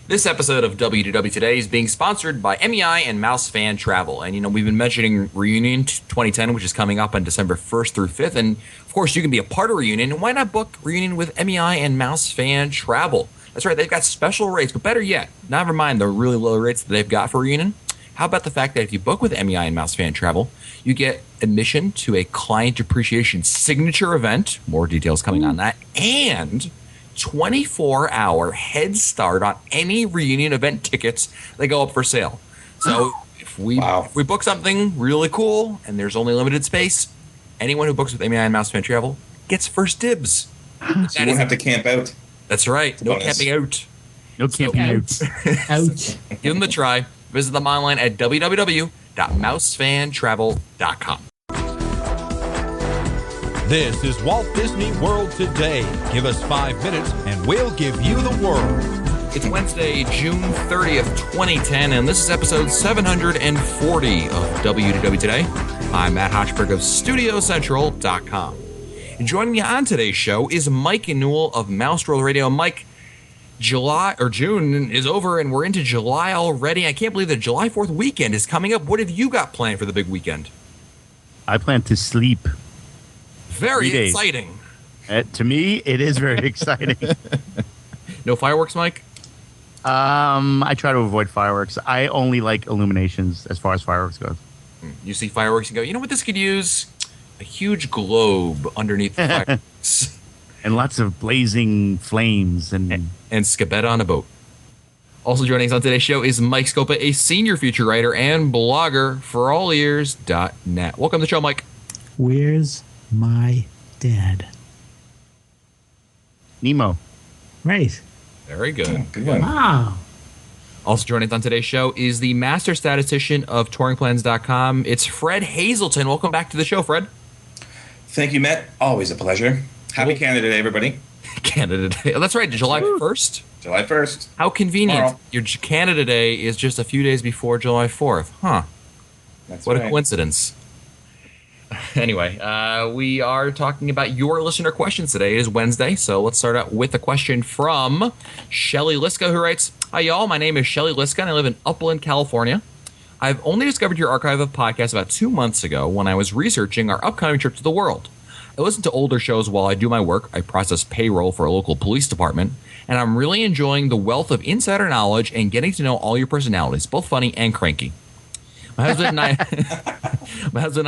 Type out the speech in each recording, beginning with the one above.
This episode of WDW Today is being sponsored by MEI and Mouse Fan Travel. And, we've been mentioning Reunion 2010, which is coming up on December 1st through 5th. And, of course, you can be a part of Reunion. And why not book Reunion with MEI and Mouse Fan Travel? That's right, they've got special rates. But better yet, never mind the really low rates that they've got for Reunion. How about the fact that if you book with MEI and Mouse Fan Travel, you get admission to a client appreciation signature event. More details coming on that. And 24-hour head start on any Reunion event tickets that go up for sale. So if we book something really cool and there's only limited space, anyone who books with MEI and Mouse Fan Travel gets first dibs. So you won't have to camp out. That's right. No camping out. No camping out. Ouch. Give them a try. Visit them online at www.mousefantravel.com. This is Walt Disney World Today. Give us 5 minutes and we'll give you the world. It's Wednesday, June 30th, 2010, and this is episode 740 of WDW Today. I'm Matt Hochberg of StudioCentral.com. And joining me on today's show is Mike Newell of Mouse World Radio. Mike, June is over and we're into July already. I can't believe that July 4th weekend is coming up. What have you got planned for the big weekend? I plan to sleep. Very exciting. To me, it is very exciting. No fireworks, Mike? I try to avoid fireworks. I only like illuminations as far as fireworks goes. You see fireworks and go, you know what this could use? A huge globe underneath the fireworks. And lots of blazing flames. And Scabetta on a boat. Also joining us on today's show is Mike Scopa, a senior feature writer and blogger for allears.net. Welcome to the show, Mike. Where's my dad? Nemo. Right. Very good. Good one. Wow. Also joining us on today's show is the master statistician of touringplans.com. It's Fred Hazelton. Welcome back to the show, Fred. Thank you, Matt. Always a pleasure. Happy Canada Day, everybody. Canada Day. Oh, that's right, July 1st. July 1st. How convenient. Tomorrow. Your Canada Day is just a few days before July 4th. Huh. That's What right. a coincidence. Anyway, we are talking about your listener questions today. It is Wednesday, so let's start out with a question from Shelly Liska, who writes, "Hi, y'all. My name is Shelly Liska, and I live in Upland, California. I've only discovered your archive of podcasts about 2 months ago when I was researching our upcoming trip to the world. I listen to older shows while I do my work. I process payroll for a local police department, and I'm really enjoying the wealth of insider knowledge and getting to know all your personalities, both funny and cranky. My husband and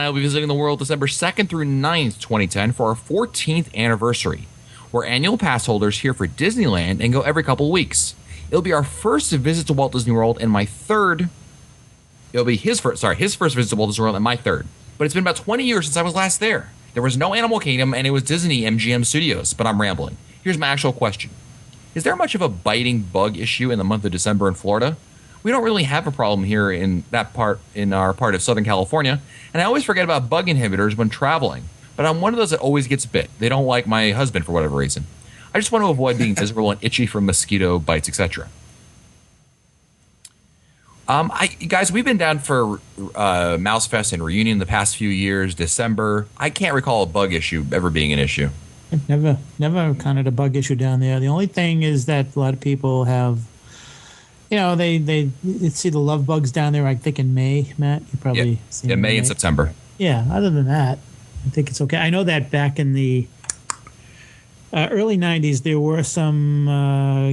I will be visiting the world December 2nd through 9th, 2010 for our 14th anniversary. We're annual pass holders here for Disneyland and go every couple of weeks. It'll be our first visit to Walt Disney World and my third. It'll be his first visit to Walt Disney World and my third. But it's been about 20 years since I was last there. There was no Animal Kingdom and it was Disney MGM Studios, but I'm rambling. Here's my actual question. Is there much of a biting bug issue in the month of December in Florida? We don't really have a problem here in our part of Southern California, and I always forget about bug inhibitors when traveling. But I'm one of those that always gets bit. They don't like my husband for whatever reason. I just want to avoid being miserable and itchy from mosquito bites, etc." Guys, we've been down for Mouse Fest and Reunion the past few years, December. I can't recall a bug issue ever being an issue. Never encountered a bug issue down there. The only thing is that a lot of people have, they see the love bugs down there, I think, in May, Matt. You probably seen May and September. Yeah, other than that, I think it's okay. I know that back in the early 90s, there were some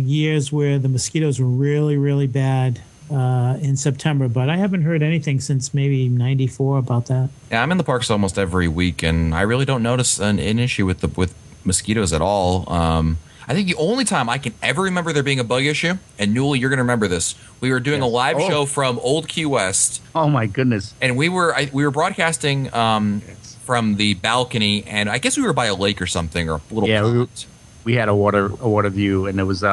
years where the mosquitoes were really, really bad in September, but I haven't heard anything since maybe 94 about that. Yeah, I'm in the parks almost every week, and I really don't notice an issue with mosquitoes at all. I think the only time I can ever remember there being a bug issue, and Newell, you're going to remember this, we were doing a live show from Old Key West. Oh, my goodness. And we were broadcasting from the balcony, and I guess we were by a lake or something, or a little pond. We had a water view, and it was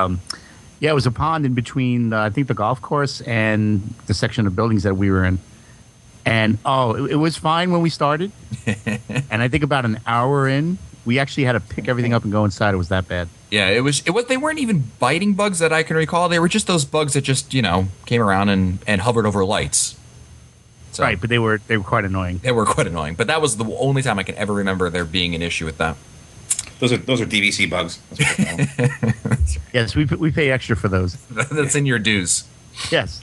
it was a pond in between, I think, the golf course and the section of buildings that we were in. And, it was fine when we started. And I think about an hour in, we actually had to pick everything up and go inside. It was that bad. Yeah, it was. They weren't even biting bugs that I can recall. They were just those bugs that just, came around and hovered over lights. So, right, but they were quite annoying. They were quite annoying. But that was the only time I can ever remember there being an issue with that. Those are DVC bugs. That's what they're called. Yes, we pay extra for those. That's in your dues. Yes.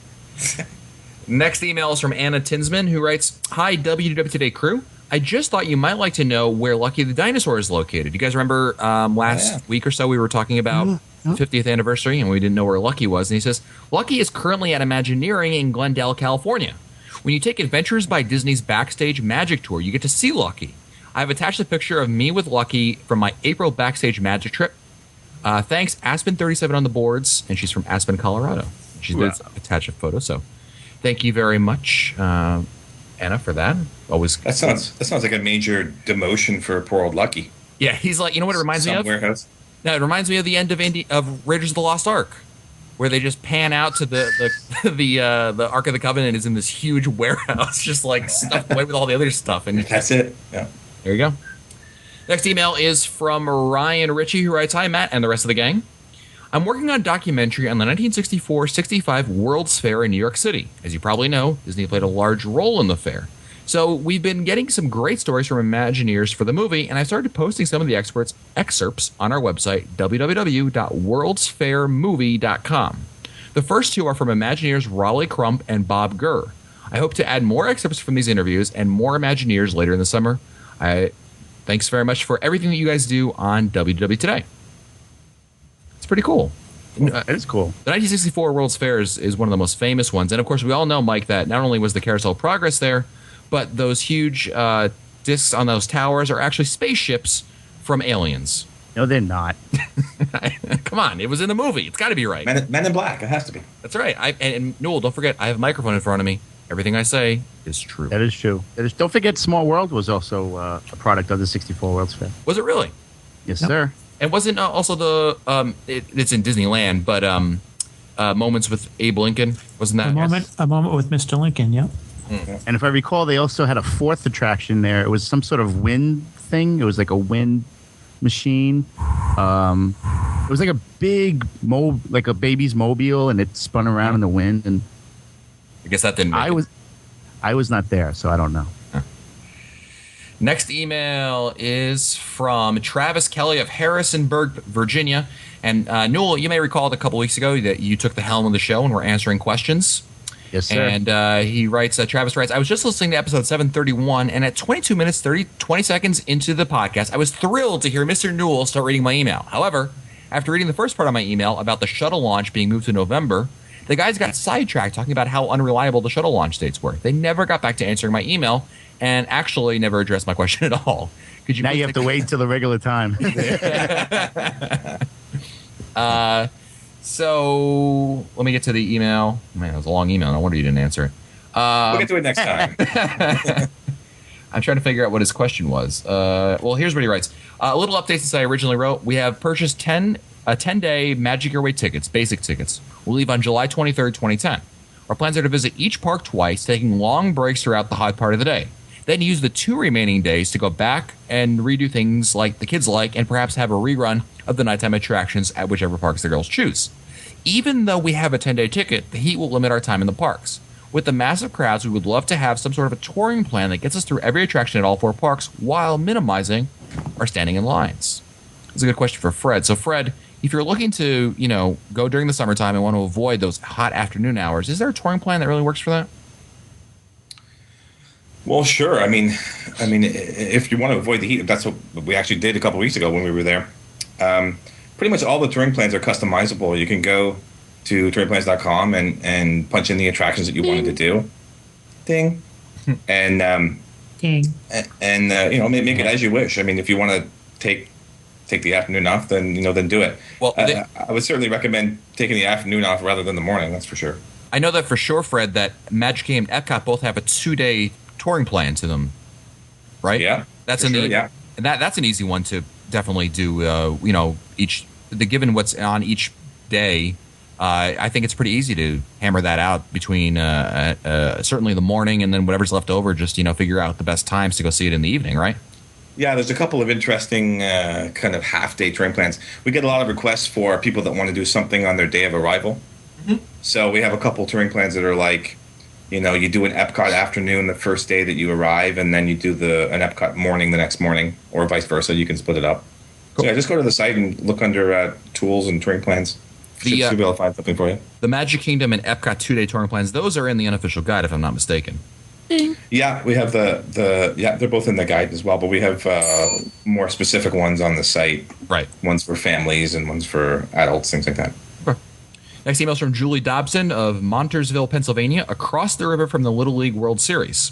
Next email is from Anna Tinsman, who writes, "Hi, WDW Today crew. I just thought you might like to know where Lucky the Dinosaur is located. You guys remember last week or so we were talking about the 50th anniversary and we didn't know where Lucky was. And he says, Lucky is currently at Imagineering in Glendale, California. When you take Adventures by Disney's Backstage Magic Tour, you get to see Lucky. I've attached a picture of me with Lucky from my April Backstage Magic trip. Thanks, Aspen37 on the boards, and she's from Aspen, Colorado. She did attach a photo, so thank you very much, Anna, for that. Always That sounds like a major demotion for poor old Lucky. Yeah, he's like, you know what it reminds me of? Warehouse. No, it reminds me of the end of Raiders of the Lost Ark, where they just pan out to the Ark of the Covenant is in this huge warehouse, just like stuffed away with all the other stuff. And That's it. Yeah. there you go. Next email is from Ryan Ritchie, who writes, "Hi, Matt and the rest of the gang. I'm working on a documentary on the 1964-65 World's Fair in New York City. As you probably know, Disney played a large role in the fair. So we've been getting some great stories from Imagineers for the movie, and I started posting some of the excerpts on our website, www.worldsfairmovie.com. The first two are from Imagineers Raleigh Crump and Bob Gurr. I hope to add more excerpts from these interviews and more Imagineers later in the summer. Thanks very much for everything that you guys do on WDW Today." It's pretty cool. It is cool. The 1964 World's Fair is one of the most famous ones. And, of course, we all know, Mike, that not only was the Carousel of Progress there, but those huge discs on those towers are actually spaceships from aliens. No, they're not. Come on. It was in the movie. It's got to be right. Men in Black. It has to be. That's right. And Newell, don't forget, I have a microphone in front of me. Everything I say is true. That is true. Don't forget, Small World was also a product of the 64 World's Fair. Was it really? Yes, sir. And wasn't also the it's in Disneyland, but Moments with Abe Lincoln, wasn't that A moment with Mr. Lincoln. Yep. And if I recall, they also had a fourth attraction there. It was some sort of wind thing. It was like a wind machine. It was like a big like a baby's mobile, and it spun around in the wind. And I guess that didn't make it. I was not there, so I don't know. Next email is from Travis Kelly of Harrisonburg, Virginia. And Newell, you may recall a couple weeks ago that you took the helm of the show and were answering questions. Yes, sir. And he writes, Travis writes, "I was just listening to episode 731, and at 22 minutes, 20 seconds into the podcast, I was thrilled to hear Mr. Newell start reading my email. However, after reading the first part of my email about the shuttle launch being moved to November, the guys got sidetracked talking about how unreliable the shuttle launch dates were. They never got back to answering my email and actually never addressed my question at all. Could you now you have to wait until the regular time." So let me get to the email. Man, it was a long email. No wonder you didn't answer it. We'll get to it next time. I'm trying to figure out what his question was. Well, here's what he writes. A little update since I originally wrote. We have purchased 10-day Magic Your Way tickets, basic tickets. We'll leave on July 23rd, 2010. Our plans are to visit each park twice, taking long breaks throughout the hot part of the day. Then use the 2 remaining days to go back and redo things like the kids like, and perhaps have a rerun of the nighttime attractions at whichever parks the girls choose. Even though we have a 10-day ticket, the heat will limit our time in the parks. With the massive crowds, we would love to have some sort of a touring plan that gets us through every attraction at all 4 parks while minimizing our standing in lines. It's a good question for Fred. So, Fred, if you're looking to, go during the summertime and want to avoid those hot afternoon hours, is there a touring plan that really works for that? Well, sure. I mean, if you want to avoid the heat, that's what we actually did a couple weeks ago when we were there. Pretty much all the touring plans are customizable. You can go to touringplans.com and punch in the attractions that you wanted to do. Ding. And Ding. And make it as you wish. I mean, if you want to take the afternoon off, then do it. Well, I would certainly recommend taking the afternoon off rather than the morning. That's for sure. I know that for sure, Fred, that Magic Kingdom and Epcot both have a 2-day touring plan to them, right? Yeah, that's and that's an easy one to definitely do. Given what's on each day, I think it's pretty easy to hammer that out between certainly the morning and then whatever's left over. Just figure out the best times to go see it in the evening, right? Yeah, there's a couple of interesting kind of half-day touring plans. We get a lot of requests for people that want to do something on their day of arrival. Mm-hmm. So we have a couple touring plans that are like, you do an Epcot afternoon the first day that you arrive, and then you do an Epcot morning the next morning, or vice versa. You can split it up. Cool. Yeah, just go to the site and look under tools and touring plans. Should be able to find something for you. The Magic Kingdom and Epcot 2-day touring plans, those are in the unofficial guide, if I'm not mistaken. Yeah, we have they're both in the guide as well, but we have more specific ones on the site. Right. Ones for families and ones for adults, things like that. Okay. Next email is from Julie Dobson of Montersville, Pennsylvania, across the river from the Little League World Series.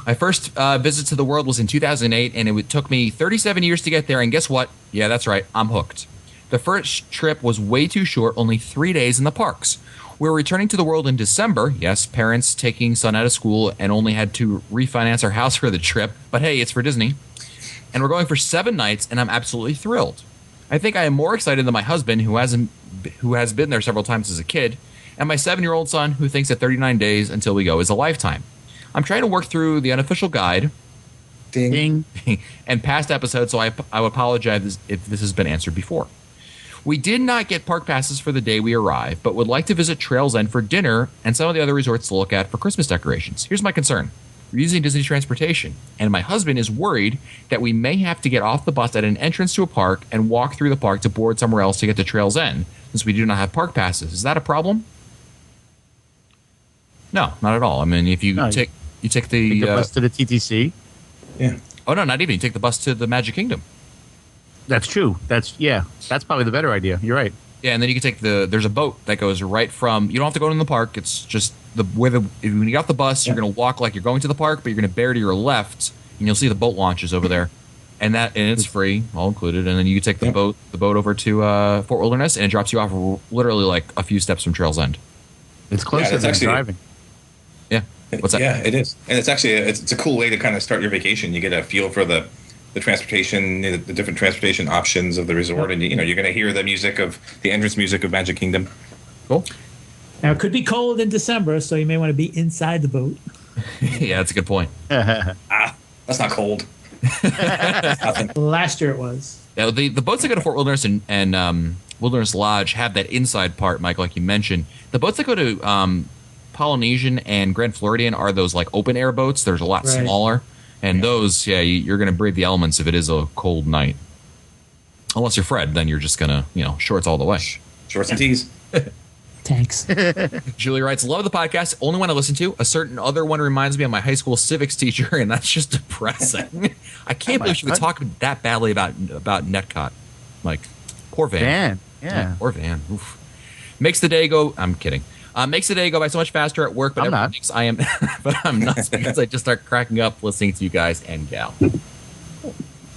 My first visit to the World was in 2008, and it took me 37 years to get there, and guess what? Yeah, that's right, I'm hooked. The first trip was way too short, only 3 days in the parks. We're returning to the World in December. Yes, parents taking son out of school and only had to refinance our house for the trip. But hey, it's for Disney. And we're going for 7 nights, and I'm absolutely thrilled. I think I am more excited than my husband, who has been there several times as a kid, and my 7-year-old son, who thinks that 39 days until we go is a lifetime. I'm trying to work through the unofficial guide Ding. and past episodes, so I apologize if this has been answered before. We did not get park passes for the day we arrived, but would like to visit Trails End for dinner and some of the other resorts to look at for Christmas decorations. Here's my concern. We're using Disney transportation, and my husband is worried that we may have to get off the bus at an entrance to a park and walk through the park to board somewhere else to get to Trails End, since we do not have park passes. Is that a problem? No, not at all. I mean, if you take the Take the bus to the TTC. Yeah. Oh no, not even. You take the bus to the Magic Kingdom. That's true. That's probably the better idea. You're right. Yeah, and then you can take there's a boat that goes right from, you don't have to go in the park. It's just when you get off the bus, you're going to walk like you're going to the park, but you're going to bear to your left, and you'll see the boat launches over there. And it's free, all included. And then you can take the boat over to Fort Wilderness, and it drops you off literally like a few steps from Trails End. It's closer than driving. Yeah. What's that? Yeah, it is. And it's actually it's a cool way to kind of start your vacation. You get a feel for the transportation, the different transportation options of the resort, and you're going to hear the entrance music of Magic Kingdom. Cool. Now, it could be cold in December, so you may want to be inside the boat. Yeah, that's a good point. That's not cold. Last year it was. Now, the boats that go to Fort Wilderness and Wilderness Lodge have that inside part, Mike, like you mentioned. The boats that go to Polynesian and Grand Floridian are those like open air boats. There's a lot smaller. And those, you're going to brave the elements if it is a cold night. Unless you're Fred, then you're just going to, shorts all the way. Shorts and tees. Thanks. Julie writes, love the podcast. Only one I listen to. A certain other one reminds me of my high school civics teacher, and that's just depressing. I can't believe she would talk that badly about Netcott. Like, poor Van. Yeah. Poor Van. Oof. Makes the day go. I'm kidding. Makes the day go by so much faster at work, but everyone thinks I am. But I'm nuts because I just start cracking up listening to you guys and gal.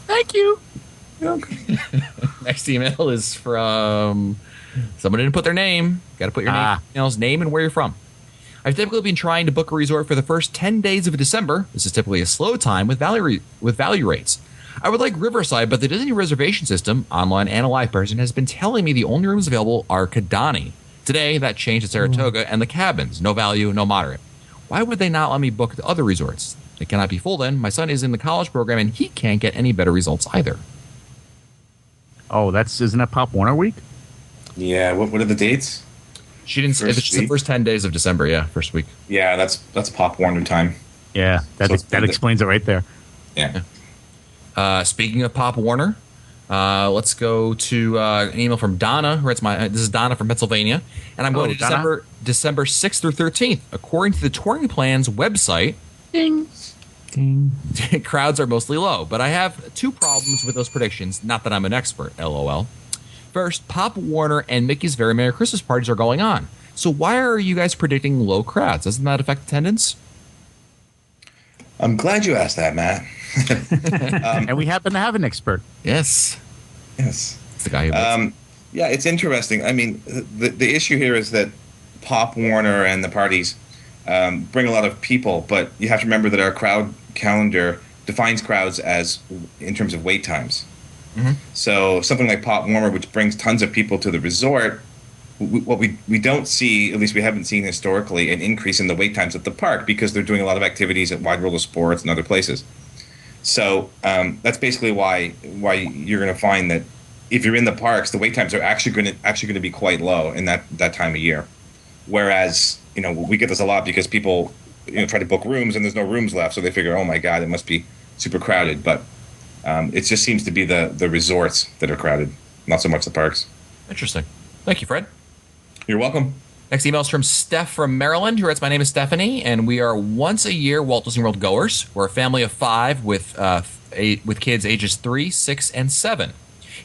Thank you. Next email is from someone didn't put their name. Got to put your name and where you're from. I've typically been trying to book a resort for the first 10 days of December. This is typically a slow time with value rates. I would like Riverside, but the Disney reservation system, online and a live person, has been telling me the only rooms available are Kidani. Today, that changed to Saratoga and the cabins. No value, no moderate. Why would they not let me book the other resorts? They cannot be full then. My son is in the college program, and he can't get any better results either. Oh, isn't that Pop Warner week? Yeah, what are the dates? She didn't. It's the first 10 days of December. Yeah, first week. Yeah, that's Pop Warner time. Yeah, that explains it right there. Yeah. Speaking of Pop Warner, let's go to an email from Donna. This is Donna from Pennsylvania, and I'm going to December 6th through 13th. According to the touring plans website, Ding. crowds are mostly low, but I have 2 problems with those predictions. Not that I'm an expert. LOL. First, Pop Warner and Mickey's Very Merry Christmas parties are going on. So why are you guys predicting low crowds? Doesn't that affect attendance? I'm glad you asked that, Matt. And we happen to have an expert. Yes. Yes. It's the guy who yeah, it's interesting. I mean, the issue here is that Pop Warner and the parties bring a lot of people, but you have to remember that our crowd calendar defines crowds as in terms of wait times. Mm-hmm. So something like Pop Warner, which brings tons of people to the resort, what we don't see, at least we haven't seen historically, an increase in the wait times at the park because they're doing a lot of activities at Wide World of Sports and other places. So that's basically why you're going to find that if you're in the parks, the wait times are actually going to be quite low in that time of year. Whereas we get this a lot because people try to book rooms and there's no rooms left, so they figure, oh my God, it must be super crowded. But It just seems to be the resorts that are crowded, not so much the parks. Interesting. Thank you, Fred. You're welcome. Next email is from Steph from Maryland, who writes, "My name is Stephanie, and we are once a year Walt Disney World goers. We're a family of 5 with kids ages 3, 6, and 7.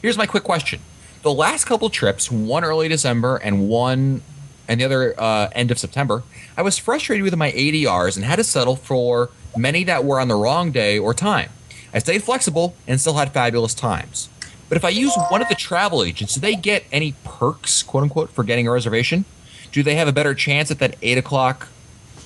Here's my quick question. The last couple trips, one early December and the other end of September, I was frustrated with my ADRs and had to settle for many that were on the wrong day or time. I stayed flexible and still had fabulous times. But if I use one of the travel agents, do they get any perks, quote unquote, for getting a reservation? Do they have a better chance at that 8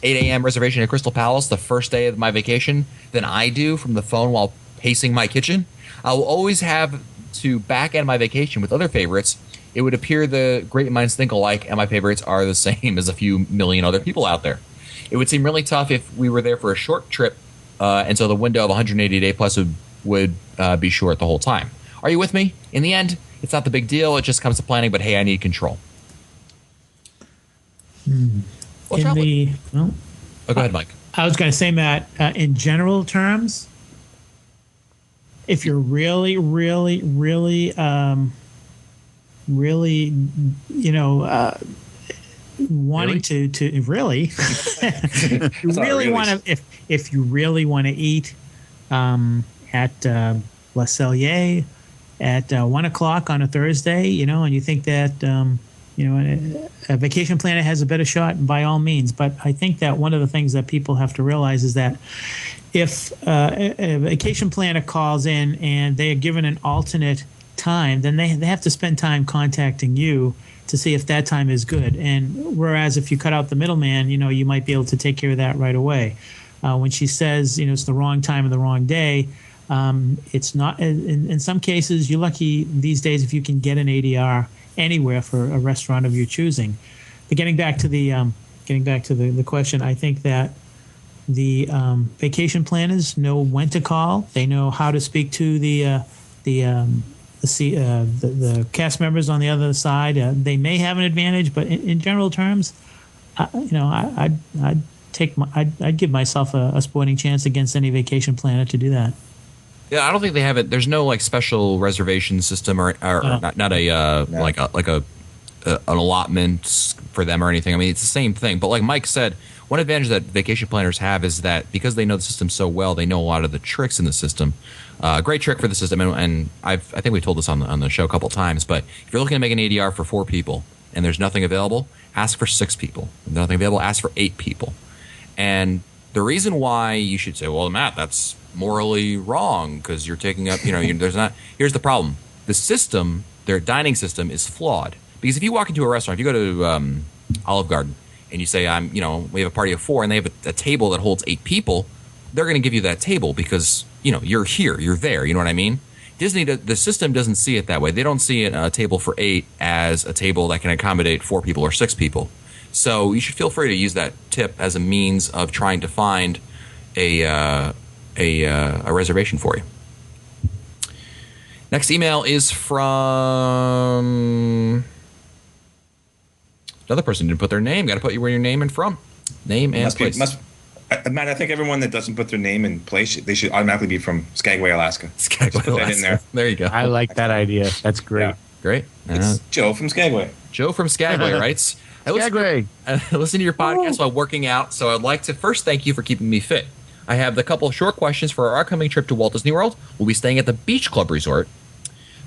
a.m. reservation at Crystal Palace the first day of my vacation than I do from the phone while pacing my kitchen? I will always have to back end my vacation with other favorites. It would appear the great minds think alike, and my favorites are the same as a few million other people out there. It would seem really tough if we were there for a short trip, and so the window of 180 day plus would be short the whole time. Are you with me? In the end, it's not the big deal. It just comes to planning, but hey, I need control. Well, go ahead, Mike. I was going to say, Matt, in general terms, if you're really, really, really, wanting to really, really want to, if you really want to eat at Le Cellier at 1 o'clock on a Thursday, and you think that a vacation planner has a better shot, by all means. But I think that one of the things that people have to realize is that if a vacation planner calls in and they are given an alternate time, then they have to spend time contacting you to see if that time is good. And whereas if you cut out the middleman, you might be able to take care of that right away. When she says, it's the wrong time and the wrong day, it's not. In some cases, you're lucky these days if you can get an ADR anywhere for a restaurant of your choosing. But getting back to the question, I think that the vacation planners know when to call. They know how to speak to the cast members on the other side. They may have an advantage, but in general terms, I'd give myself a sporting chance against any vacation planner to do that. Yeah, I don't think they have it. There's no special reservation system or not an allotment for them or anything. I mean, it's the same thing. But like Mike said, one advantage that vacation planners have is that because they know the system so well, they know a lot of the tricks in the system. Great trick for the system, and I think we told this on the show a couple of times. But if you're looking to make an ADR for 4 people and there's nothing available, ask for 6 people. If there's nothing available, ask for 8 people. And the reason why you should say, well, Matt, that's morally wrong because you're taking up, there's not. Here's the problem: the system, their dining system, is flawed. Because if you walk into a restaurant, if you go to Olive Garden and you say, we have a party of 4, and they have a table that holds 8 people, they're going to give you that table because you're here, you're there. You know what I mean? Disney, the system doesn't see it that way. They don't see a table for 8 as a table that can accommodate 4 people or 6 people. So you should feel free to use that tip as a means of trying to find a reservation for you. Next email is from another person who didn't put their name. Got to put where your name and from. Name and place. Matt, I think everyone that doesn't put their name and place, they should automatically be from Skagway, Alaska. Skagway, put that in there. There you go. I like that idea. That's great. Yeah. Great. It's Joe from Skagway. Joe from Skagway writes, I listen to your podcast while working out, so I'd like to first thank you for keeping me fit. I have a couple of short questions for our upcoming trip to Walt Disney World. We'll be staying at the Beach Club Resort.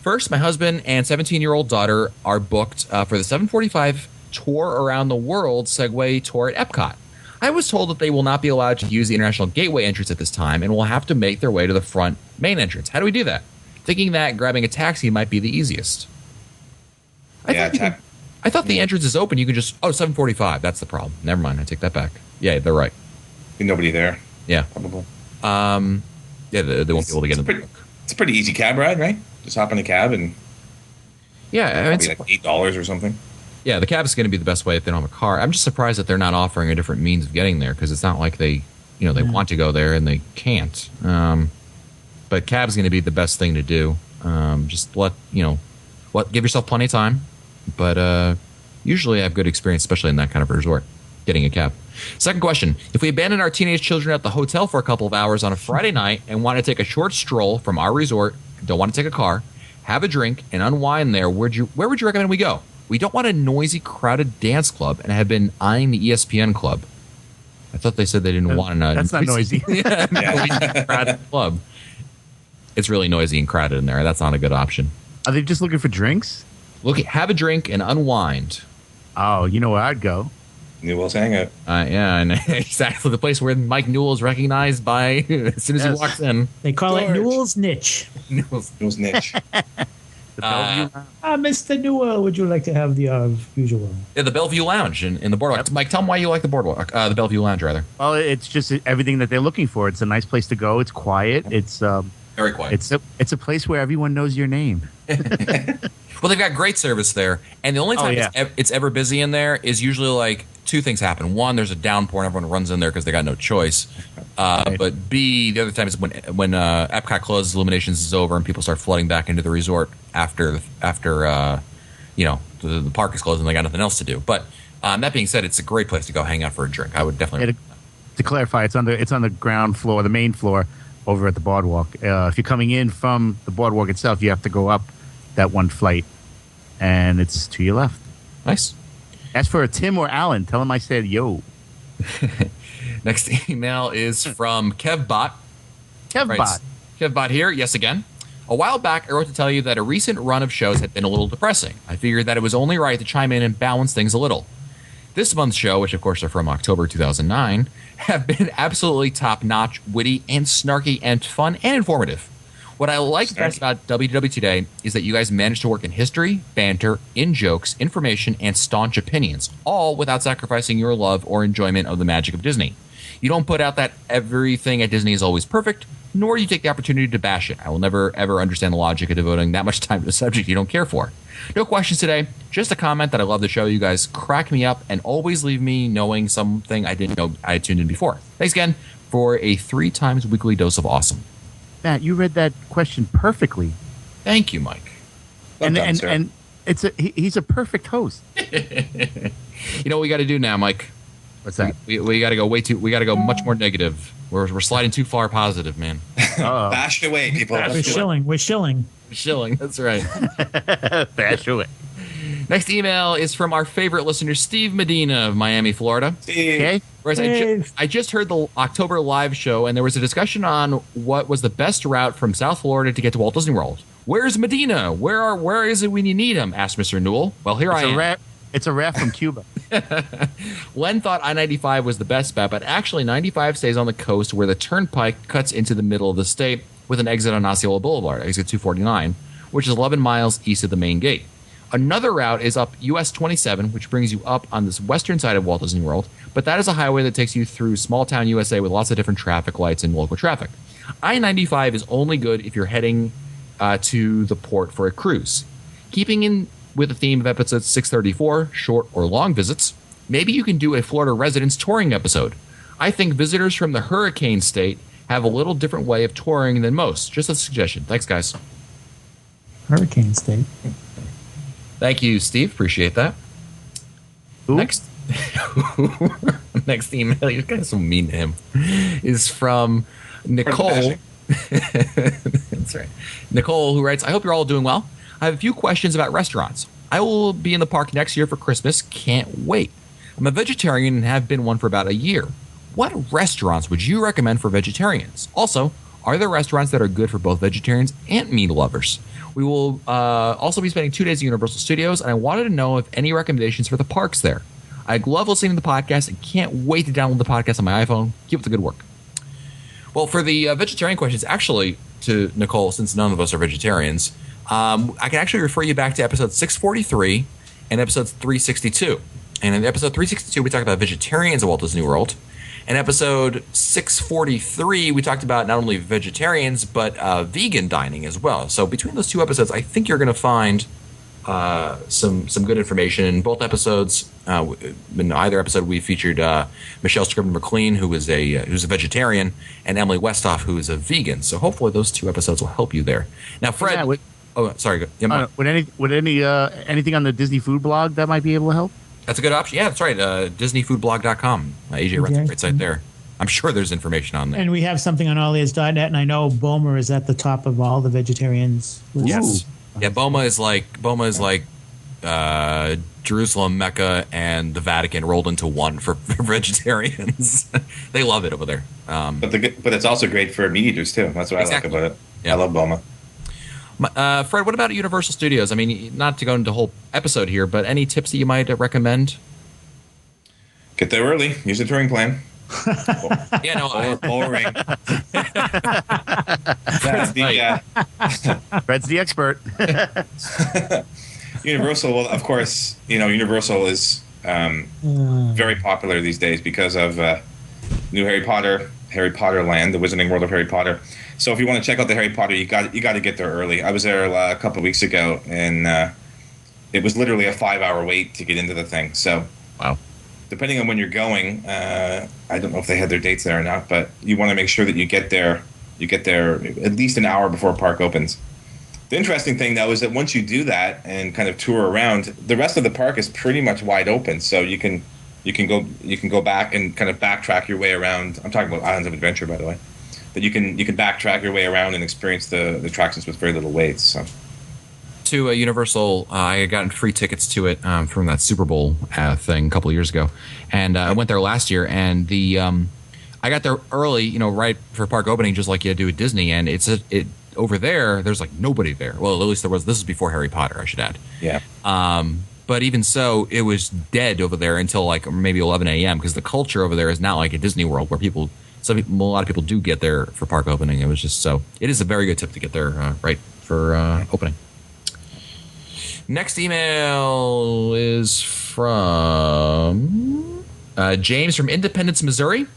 First, my husband and 17-year-old daughter are booked for the 745 tour around the world Segway tour at Epcot. I was told that they will not be allowed to use the International Gateway entrance at this time and will have to make their way to the front main entrance. How do we do that? Thinking that grabbing a taxi might be the easiest. I thought the entrance is open. You can just 745. That's the problem. Never mind. I take that back. Yeah, they're right. Be nobody there. Yeah. Probably. They won't be able to get in the book. It's a pretty easy cab ride, right? Just hop in a cab and it's like $8 or something. Yeah, the cab is going to be the best way if they don't have a car. I'm just surprised that they're not offering a different means of getting there because it's not like they want to go there and they can't. But cab is going to be the best thing to do. Just give yourself plenty of time. But usually I have good experience, especially in that kind of resort. getting a cab. Second question. If we abandon our teenage children at the hotel for a couple of hours on a Friday night and want to take a short stroll from our resort, don't want to take a car, have a drink, and unwind there, where would you recommend we go? We don't want a noisy, crowded dance club and have been eyeing the ESPN club. I thought they said they didn't want a That's not noisy. noisy, crowded club. It's really noisy and crowded in there. That's not a good option. Are they just looking for drinks? Look, have a drink and unwind. Oh, you know where I'd go. Newell's Hangout. Yeah, and exactly the place where Mike Newell is recognized by as soon as he walks in. They call it George. Newell's Niche. Newell's Niche. The Bellevue. Mr. Newell, would you like to have the usual? Yeah, the Bellevue Lounge in the Boardwalk. Mike, tell them why you like the Boardwalk, the Bellevue Lounge, rather. Well, it's just everything that they're looking for. It's a nice place to go. It's quiet. It's Very quiet. it's a place where everyone knows your name. Well, they've got great service there, and the only time it's ever busy in there is usually like two things happen. One, there's a downpour, and everyone runs in there because they got no choice. Right. But B, the other time is when Epcot closes, Illuminations is over, and people start flooding back into the resort after the park is closed and they got nothing else to do. But that being said, it's a great place to go hang out for a drink. I would definitely. To clarify, it's on the ground floor, the main floor, over at the boardwalk. If you're coming in from the boardwalk itself, you have to go up that one flight, and it's to your left. Nice. As for Tim or Alan, tell them I said yo. Next email is from KevBot. KevBot. KevBot here, yes again. A while back, I wrote to tell you that a recent run of shows had been a little depressing. I figured that it was only right to chime in and balance things a little. This month's show, which of course are from October 2009, have been absolutely top-notch, witty, and snarky, and fun, and informative. What I like best about WDW Today is that you guys managed to work in history, banter, in-jokes, information, and staunch opinions, all without sacrificing your love or enjoyment of the magic of Disney. You don't put out that everything at Disney is always perfect, nor do you take the opportunity to bash it. I will never, ever understand the logic of devoting that much time to a subject you don't care for. No questions today, just a comment that I love the show. You guys crack me up and always leave me knowing something I didn't know I had tuned in before. Thanks again for a 3 times weekly dose of awesome. Matt, you read that question perfectly. Thank you, Mike. Well done, sir. And he's a perfect host. You know what we got to do now, Mike? What's that? We got to go we got to go much more negative. We're sliding too far positive, man. Bash away, people. We're shilling. We're shilling. Shilling, that's right. Bash away. Next email is from our favorite listener, Steve Medina of Miami, Florida. Okay. Whereas I just heard the October live show, and there was a discussion on what was the best route from South Florida to get to Walt Disney World. Where's Medina? Where is it when you need him? Asked Mr. Newell. Well, here I am. It's a raft from Cuba. Len thought I-95 was the best bet, but actually 95 stays on the coast where the turnpike cuts into the middle of the state with an exit on Osceola Boulevard, exit 249, which is 11 miles east of the main gate. Another route is up US 27, which brings you up on this western side of Walt Disney World, but that is a highway that takes you through small town USA with lots of different traffic lights and local traffic. I-95 is only good if you're heading to the port for a cruise. Keeping in with the theme of episode 634, short or long visits, maybe you can do a Florida residence touring episode. I think visitors from the Hurricane State have a little different way of touring than most. Just a suggestion. Thanks, guys. Hurricane State. Thank you, Steve. Appreciate that. Who? Next email, you guys are so mean to him, is from Nicole. That's right. Nicole, who writes, I hope you're all doing well. I have a few questions about restaurants. I will be in the park next year for Christmas. Can't wait. I'm a vegetarian and have been one for about a year. What restaurants would you recommend for vegetarians? Also, are there restaurants that are good for both vegetarians and meat lovers? We will also be spending 2 days at Universal Studios, and I wanted to know if any recommendations for the parks there. I love listening to the podcast and can't wait to download the podcast on my iPhone. Keep up the good work. Well, for the vegetarian questions, actually, to Nicole, since none of us are vegetarians, I can actually refer you back to episode 643 and episode 362. And in episode 362, we talked about vegetarians at Walt Disney World. In episode 643, we talked about not only vegetarians, but vegan dining as well. So between those two episodes, I think you're going to find some good information. In both episodes, in either episode, we featured Michelle Scribner-McLean, who's a vegetarian, and Emily Westhoff, who is a vegan. So hopefully those two episodes will help you there. Now, Fred... Yeah, oh, sorry. would anything on the Disney food blog that might be able to help? That's a good option. Yeah, that's right. DisneyFoodBlog.com. AJ runs a Okay. great site there. I'm sure there's information on there. And we have something on allears.net, and I know Boma is at the top of all the vegetarians. lists. Yes. Yeah, Boma is like Jerusalem, Mecca, and the Vatican rolled into one for vegetarians. They love it over there. But it's also great for meat eaters too. That's what Exactly. I like about it. Yeah. I love Boma. Fred, what about Universal Studios? I mean, not to go into the whole episode here, but any tips that you might recommend? Get there early. Use a touring plan. Yeah, no, Or boring. That's Fred's the expert. Universal. Well, of course, Universal is very popular these days because of new Harry Potter Land, the Wizarding World of Harry Potter. So if you want to check out the Harry Potter, you got to get there early. I was there a couple of weeks ago, and it was literally a 5-hour wait to get into the thing. So wow. depending on when you're going, I don't know if they had their dates there or not, but you want to make sure that you get there at least an hour before park opens. The interesting thing, though, is that once you do that and kind of tour around, the rest of the park is pretty much wide open. So you can go back and kind of backtrack your way around. I'm talking about Islands of Adventure, by the way. But you can backtrack your way around and experience the attractions with very little waits. So. To Universal, I had gotten free tickets to it from that Super Bowl thing a couple of years ago, and I went there last year. And I got there early, right for park opening, just like you do at Disney. And over there, there's like nobody there. Well, at least there was. This is before Harry Potter, I should add. Yeah. But even so, it was dead over there until like maybe 11 a.m. because the culture over there is not like a Disney World where a lot of people do get there for park opening. It was just so. It is a very good tip to get there right for opening. Next email is from James from Independence, Missouri,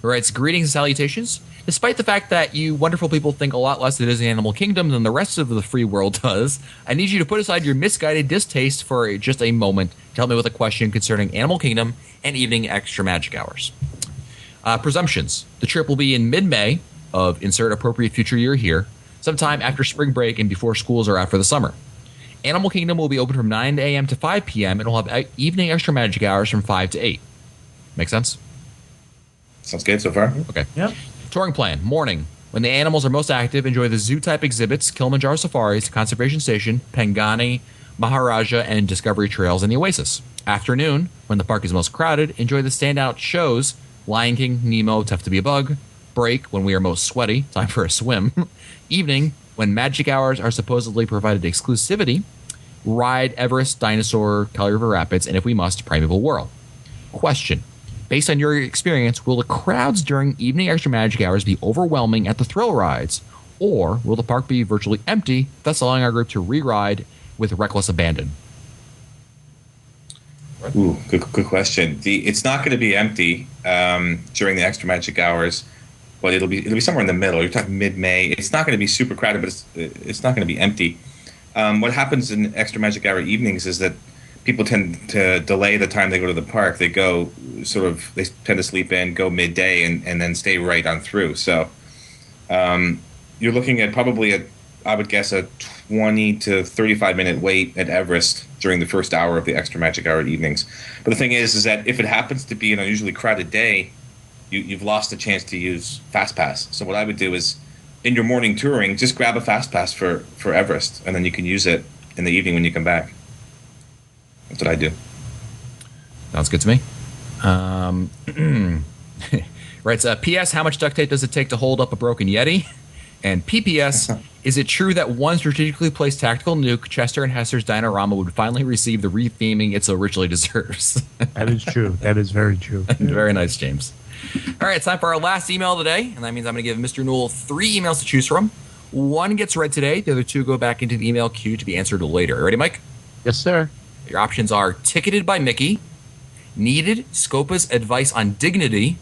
who writes, "Greetings and salutations. Despite the fact that you wonderful people think a lot less of Disney Animal Kingdom than the rest of the free world does, I need you to put aside your misguided distaste for just a moment to help me with a question concerning Animal Kingdom and evening extra magic hours. Presumptions. The trip will be in mid-May of insert appropriate future year here, sometime after spring break and before schools are out for the summer. Animal Kingdom will be open from 9 a.m. to 5 p.m. and will have evening extra magic hours from 5 to 8. Make sense? Sounds good so far. Okay. Yep. Touring plan. Morning. When the animals are most active, enjoy the zoo-type exhibits, Kilimanjaro Safaris, Conservation Station, Pangani, Maharaja, and Discovery Trails, and the Oasis. Afternoon. When the park is most crowded, enjoy the standout shows, Lion King, Nemo, Tough to be a Bug. Break. When we are most sweaty, time for a swim. Evening. When magic hours are supposedly provided exclusivity, ride Everest, Dinosaur, Kali River Rapids, and if we must, Primeval Whirl. Question. Based on your experience, will the crowds during evening extra magic hours be overwhelming at the thrill rides, or will the park be virtually empty, thus allowing our group to re-ride with reckless abandon? Ooh, good question. It's not going to be empty during the extra magic hours, but it'll be somewhere in the middle. You're talking mid-May. It's not going to be super crowded, but it's not going to be empty. What happens in extra magic hour evenings is that people tend to delay the time they go to the park. They go they tend to sleep in, go midday, and then stay right on through. So you're looking at probably I would guess a 20 to 35 minute wait at Everest during the first hour of the extra magic hour evenings. But the thing is that if it happens to be an unusually crowded day, you've lost the chance to use FastPass. So what I would do is, in your morning touring, just grab a FastPass for Everest, and then you can use it in the evening when you come back. That's what I do. Sounds good to me. Writes, P.S. How much duct tape does it take to hold up a broken Yeti? And P.P.S. Is it true that one strategically placed tactical nuke, Chester and Hester's Dinorama, would finally receive the retheming it so richly deserves? That is true. That is very true. Very nice, James. All right, it's time for our last email today, and that means I'm going to give Mr. Newell 3 emails to choose from. One gets read today. The other 2 go back into the email queue to be answered later. Ready, Mike? Yes, sir. Your options are Ticketed by Mickey, Needed Scopa's Advice on Dignity,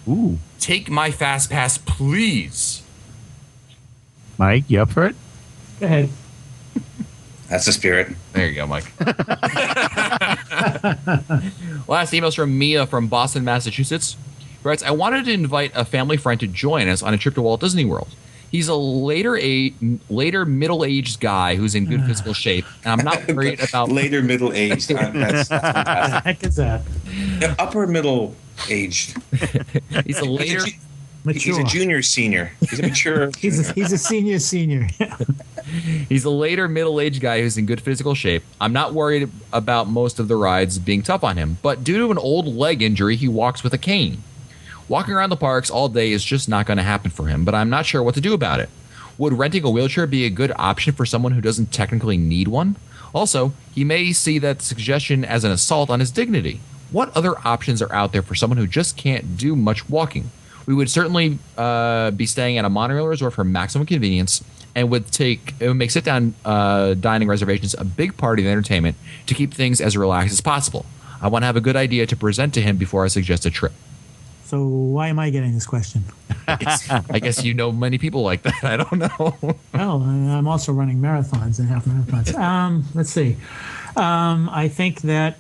Ooh. Take My Fast Pass, Please. Mike, you up for it? Go ahead. That's the spirit. There you go, Mike. Last email's from Mia from Boston, Massachusetts. Who writes, I wanted to invite a family friend to join us on a trip to Walt Disney World. He's a later middle-aged guy who's in good physical shape, and I'm not worried about later middle aged. That's What the heck is that? upper middle aged. he's a later. Mature. He's a junior senior. He's a mature. He's a senior. He's a later middle-aged guy who's in good physical shape. I'm not worried about most of the rides being tough on him, but due to an old leg injury, he walks with a cane. Walking around the parks all day is just not going to happen for him, but I'm not sure what to do about it. Would renting a wheelchair be a good option for someone who doesn't technically need one? Also, he may see that suggestion as an assault on his dignity. What other options are out there for someone who just can't do much walking? We would certainly be staying at a monorail resort for maximum convenience, and it would make sit-down dining reservations a big part of the entertainment to keep things as relaxed as possible. I want to have a good idea to present to him before I suggest a trip. So why am I getting this question? I guess you know many people like that. I don't know. Well, I'm also running marathons and half marathons. Let's see. I think that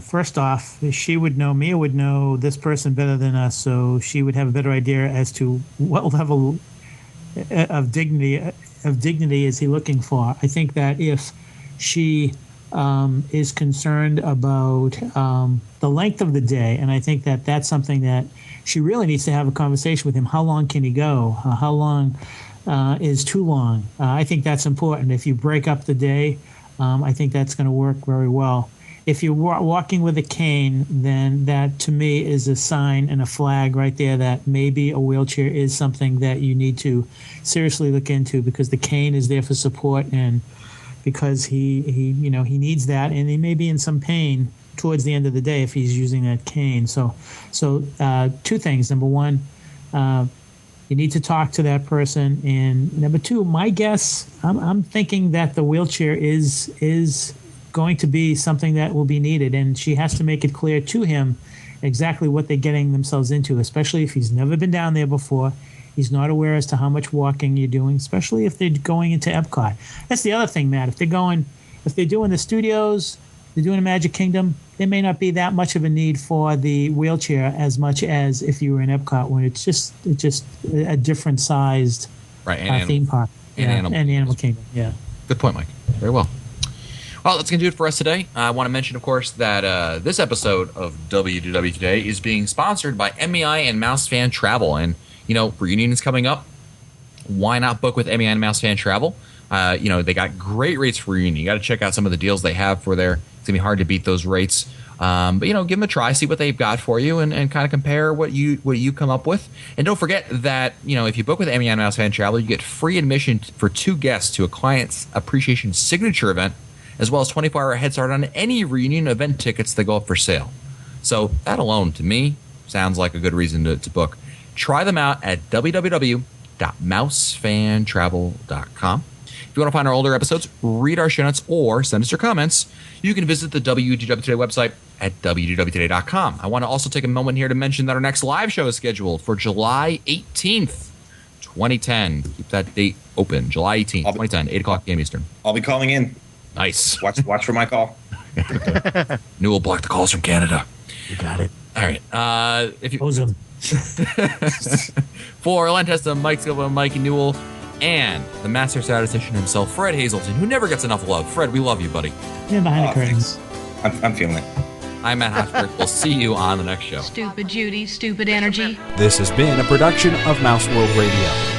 first off, she would know, Mia would know this person better than us, so she would have a better idea as to what level of dignity is he looking for. I think that if she is concerned about the length of the day, and I think that that's something that she really needs to have a conversation with him. How long can he go? How long is too long? I think that's important. If you break up the day, I think that's going to work very well. If you're walking with a cane, then that to me is a sign and a flag right there that maybe a wheelchair is something that you need to seriously look into, because the cane is there for support, and because he needs that, and he may be in some pain towards the end of the day if he's using that cane. So two things. Number one, you need to talk to that person, and number two, my guess, I'm thinking that the wheelchair is going to be something that will be needed, and she has to make it clear to him exactly what they're getting themselves into, especially if he's never been down there before. He's not aware as to how much walking you're doing, especially if they're going into Epcot. That's the other thing, Matt. If they're doing the studios, they're doing the Magic Kingdom, there may not be that much of a need for the wheelchair as much as if you were in Epcot, when it's just a different sized theme park. And Animal Kingdom. Yeah. Good point, Mike. Very well. Well, that's going to do it for us today. I want to mention, of course, that this episode of WDW Today is being sponsored by MEI and Mouse Fan Travel. And, reunion is coming up. Why not book with MEI and Mouse Fan Travel? They got great rates for reunion. You got to check out some of the deals they have for there. It's going to be hard to beat those rates. But give them a try, see what they've got for you, and kind of compare what you come up with. And don't forget that, if you book with MEI and Mouse Fan Travel, you get free admission for 2 guests to a client's appreciation signature event, as well as 24-hour head start on any reunion event tickets that go up for sale. So that alone, to me, sounds like a good reason to book. Try them out at www.mousefantravel.com. If you want to find our older episodes, read our show notes, or send us your comments, you can visit the WDW Today website at wdwtoday.com. I want to also take a moment here to mention that our next live show is scheduled for July 18th, 2010. Keep that date open, July 18th, 2010, 8 o'clock p.m. Eastern. I'll be calling in. Nice. Watch for my call. Newell blocked the calls from Canada. You got it. All right. If you Ozone. For Len Testa, Mike Silva, Mikey Newell, and the master statistician himself, Fred Hazelton, who never gets enough love. Fred, we love you, buddy. Yeah, behind the curtains. I'm feeling it. I'm Matt Hochberg. We'll see you on the next show. Stupid Judy, stupid energy. This has been a production of Mouse World Radio.